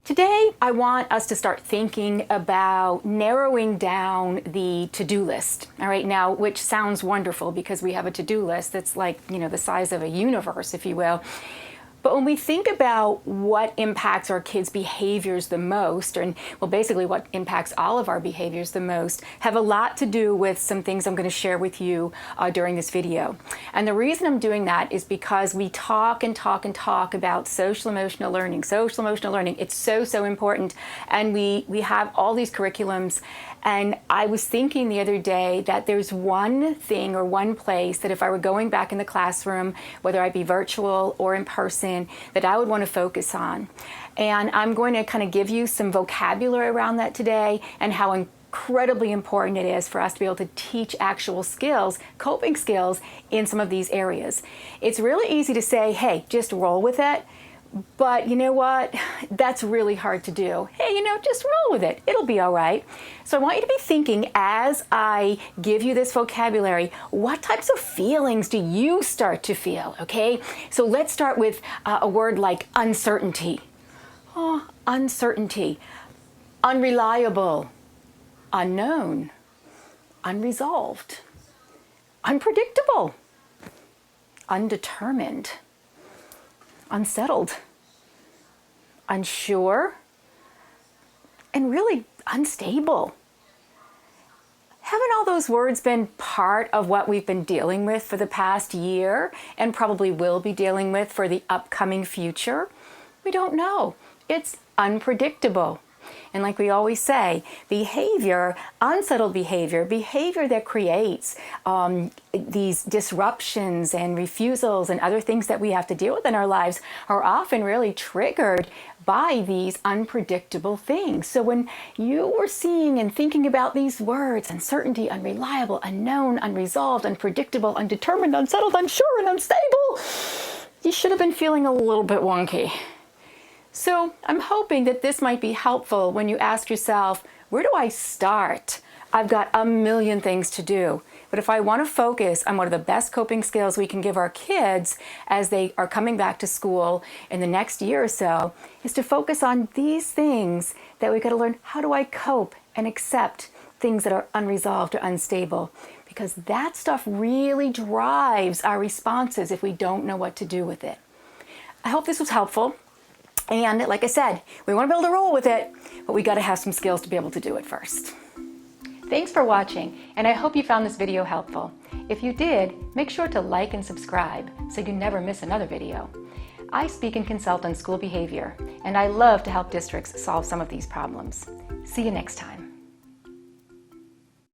Today, I want us to start thinking about narrowing down the to-do list, all right, now, which sounds wonderful because we have a to-do list that's like, the size of a universe, if you will. But when we think about what impacts our kids' behaviors the most, and well, basically what impacts all of our behaviors the most, have a lot to do with some things I'm going to share with you during this video. And the reason I'm doing that is because we talk and talk and talk about social emotional learning. Social emotional learning, it's so important. And we have all these curriculums. And I was thinking the other day that there's one thing or one place that if I were going back in the classroom, whether I be virtual or in person, that I would want to focus on. And I'm going to kind of give you some vocabulary around that today and how incredibly important it is for us to be able to teach actual skills, coping skills in some of these areas. It's really easy to say, hey, just roll with it. But you know what? That's really hard to do. Hey, just roll with it. It'll be all right. So I want you to be thinking as I give you this vocabulary, what types of feelings do you start to feel, okay? So let's start with a word like uncertainty. Oh, uncertainty. Unreliable. Unknown. Unresolved. Unpredictable. Undetermined. Unsettled, unsure, and really unstable. Haven't all those words been part of what we've been dealing with for the past year and probably will be dealing with for the upcoming future? We don't know. It's unpredictable. And like we always say, behavior, unsettled behavior that creates these disruptions and refusals and other things that we have to deal with in our lives are often really triggered by these unpredictable things. So when you were seeing and thinking about these words, uncertainty, unreliable, unknown, unresolved, unpredictable, undetermined, unsettled, unsure, and unstable, you should have been feeling a little bit wonky. So I'm hoping that this might be helpful when you ask yourself, where do I start? I've got a million things to do. But if I want to focus on one of the best coping skills we can give our kids as they are coming back to school in the next year or so, is to focus on these things that we've got to learn. How do I cope and accept things that are unresolved or unstable? Because that stuff really drives our responses if we don't know what to do with it. I hope this was helpful. And like I said, we want to be able to roll with it, but we got to have some skills to be able to do it first. Thanks for watching, and I hope you found this video helpful. If you did, make sure to like and subscribe so you never miss another video. I speak and consult on school behavior, and I love to help districts solve some of these problems. See you next time.